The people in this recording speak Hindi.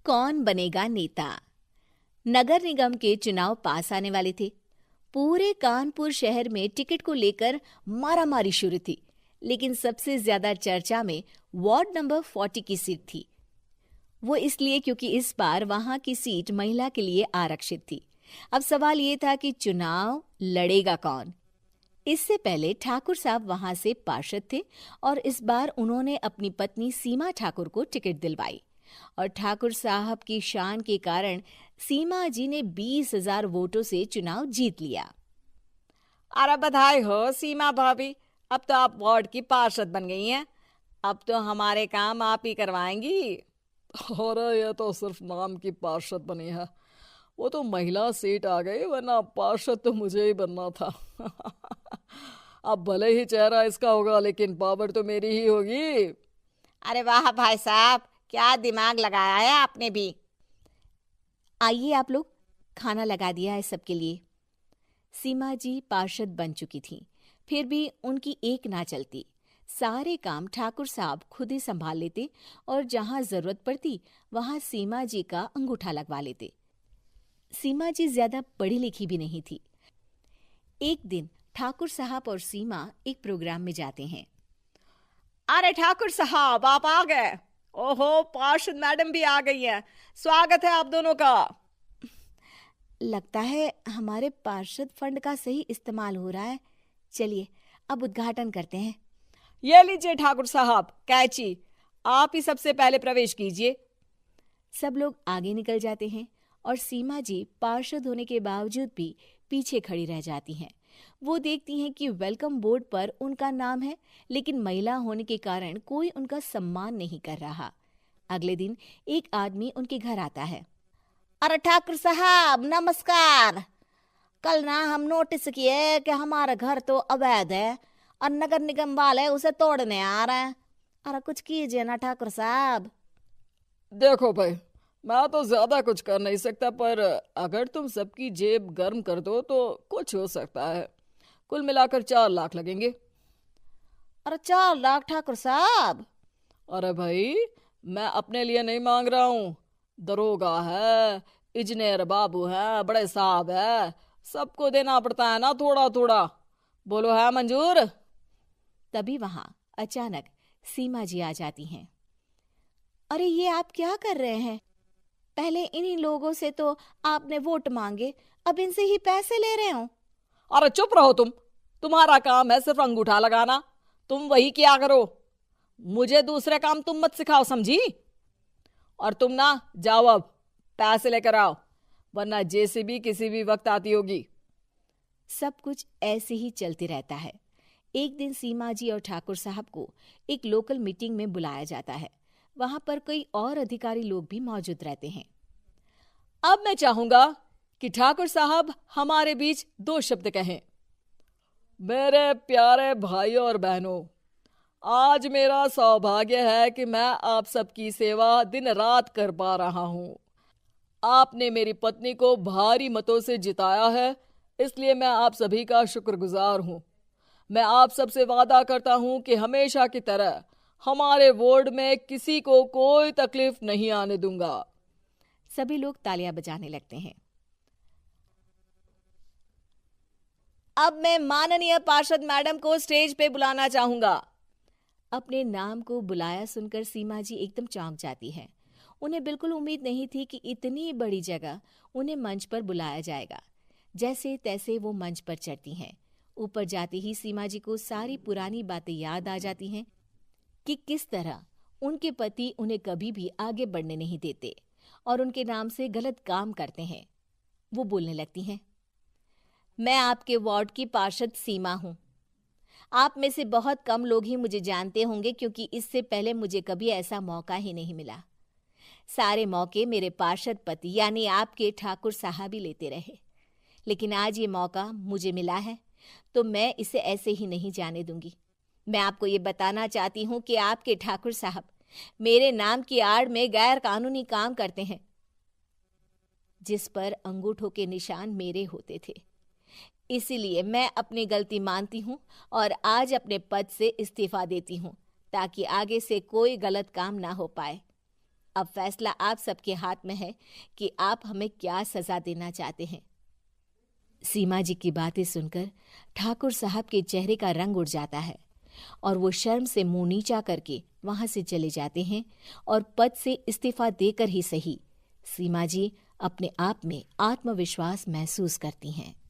कौन बनेगा नेता। नगर निगम के चुनाव पास आने वाले थे। पूरे कानपुर शहर में टिकट को लेकर मारामारी शुरू थी, लेकिन सबसे ज्यादा चर्चा में वार्ड नंबर 40 की सीट थी। वो इसलिए क्योंकि इस बार वहां की सीट महिला के लिए आरक्षित थी। अब सवाल ये था कि चुनाव लड़ेगा कौन। इससे पहले ठाकुर साहब वहां से पार्षद थे और इस बार उन्होंने अपनी पत्नी सीमा ठाकुर को टिकट दिलवाई और ठाकुर साहब की शान के कारण सीमा जी ने 20,000 वोटों से चुनाव जीत लिया। अरे बधाई हो सीमा भाभी, अब तो आप वार्ड की पार्षद बन गई हैं। अब तो हमारे काम आप ही करवाएंगी। अरे ये तो सिर्फ नाम की पार्षद बनी है, वो तो महिला सीट आ गई, वरना पार्षद तो मुझे ही बनना था। अब भले ही चेहरा इसका होगा, लेकिन पावर तो मेरी ही होगी। अरे वाह भाई साहब, क्या दिमाग लगाया है आपने भी। आइए आप लोग, खाना लगा दिया है सबके लिए। सीमा जी पार्षद बन चुकी थीं, फिर भी उनकी एक ना चलती। सारे काम ठाकुर साहब खुद ही संभाल लेते और जहां जरूरत पड़ती वहां सीमा जी का अंगूठा लगवा लेते। सीमा जी ज्यादा पढ़ी लिखी भी नहीं थी। एक दिन ठाकुर साहब और सीमा एक प्रोग्राम में जाते हैं। अरे ठाकुर साहब, आप आ गए। ओहो, पार्षद मैडम भी आ गई हैं। स्वागत है आप दोनों का। लगता है हमारे पार्षद फंड का सही इस्तेमाल हो रहा है। चलिए अब उद्घाटन करते हैं। ये लीजिए ठाकुर साहब कैची, आप ही सबसे पहले प्रवेश कीजिए। सब लोग आगे निकल जाते हैं और सीमा जी पार्षद होने के बावजूद भी पीछे खड़ी रह जाती हैं। वो देखती हैं कि वेलकम बोर्ड पर उनका नाम है, लेकिन महिला होने के कारण कोई उनका सम्मान नहीं कर रहा। अगले दिन एक आदमी उनके घर आता है। अरे ठाकुर साहब नमस्कार। कल ना हम नोटिस किए कि हमारा घर तो अवैध है और नगर निगम वाले उसे तोड़ने आ रहे हैं। अरे कुछ कीजिए ना ठाकुर साहब। देखो भाई, मैं तो ज्यादा कुछ कर नहीं सकता, पर अगर तुम सबकी जेब गर्म कर दो तो कुछ हो सकता है। कुल मिलाकर 4 लाख लगेंगे। अरे 4 लाख ठाकुर साहब? अरे भाई, मैं अपने लिए नहीं मांग रहा हूँ। दरोगा है, इंजीनियर बाबू है, बड़े साहब है, सबको देना पड़ता है ना थोड़ा थोड़ा। बोलो है मंजूर? तभी वहां अचानक सीमा जी आ जाती हैं। अरे ये आप क्या कर रहे हैं? पहले इन्हीं लोगों से तो आपने वोट मांगे, अब इनसे ही पैसे ले रहे हो। अरे चुप रहो तुम, तुम्हारा काम है सिर्फ अंगूठा लगाना, तुम वही किया करो। मुझे दूसरे काम तुम मत सिखाओ, समझी? और तुम ना जाओ, अब पैसे लेकर आओ, वरना जेसीबी किसी भी वक्त आती होगी। सब कुछ ऐसे ही चलते रहता है। एक दिन सीमा जी और ठाकुर साहब को एक लोकल मीटिंग में बुलाया जाता है। वहां पर कई और अधिकारी लोग भी मौजूद रहते हैं। अब मैं चाहूंगा कि ठाकुर साहब हमारे बीच 2 शब्द कहें। मेरे प्यारे भाइयों और बहनों, आज मेरा सौभाग्य है कि मैं आप सबकी सेवा दिन रात कर पा रहा हूं। आपने मेरी पत्नी को भारी मतों से जिताया है, इसलिए मैं आप सभी का शुक्रगुजार हूं। मैं आप सबसे वादा करता हूं कि हमेशा की तरह हमारे वार्ड में किसी को कोई तकलीफ नहीं आने दूंगा। सभी लोग तालियां बजाने लगते हैं। अब मैं माननीय पार्षद मैडम को स्टेज पे बुलाना चाहूंगा। अपने नाम को बुलाया सुनकर सीमा जी एकदम चौंक जाती हैं। उन्हें बिल्कुल उम्मीद नहीं थी कि इतनी बड़ी जगह उन्हें मंच पर बुलाया जाएगा। जैसे तैसे वो मंच पर चढ़ती हैं। ऊपर जाते ही सीमा जी को सारी पुरानी बातें याद आ जाती हैं कि किस तरह उनके पति उन्हें कभी भी आगे बढ़ने नहीं देते और उनके नाम से गलत काम करते हैं। वो बोलने लगती हैं। मैं आपके वार्ड की पार्षद सीमा हूं। आप में से बहुत कम लोग ही मुझे जानते होंगे, क्योंकि इससे पहले मुझे कभी ऐसा मौका ही नहीं मिला। सारे मौके मेरे पार्षद पति यानी आपके ठाकुर साहब ही लेते रहे, लेकिन आज ये मौका मुझे मिला है तो मैं इसे ऐसे ही नहीं जाने दूंगी। मैं आपको ये बताना चाहती हूँ कि आपके ठाकुर साहब मेरे नाम की आड़ में गैर कानूनी काम करते हैं, जिस पर अंगूठों के निशान मेरे होते थे। इसीलिए मैं अपनी गलती मानती हूँ और आज अपने पद से इस्तीफा देती हूँ, ताकि आगे से कोई गलत काम ना हो पाए। अब फैसला आप सबके हाथ में है कि आप हमें क्या सजा देना चाहते हैं। सीमा जी की बातें सुनकर ठाकुर साहब के चेहरे का रंग उड़ जाता है और वो शर्म से मुंह नीचा करके वहां से चले जाते हैं और पद से इस्तीफा देकर ही सही सीमा जी अपने आप में आत्मविश्वास महसूस करती हैं।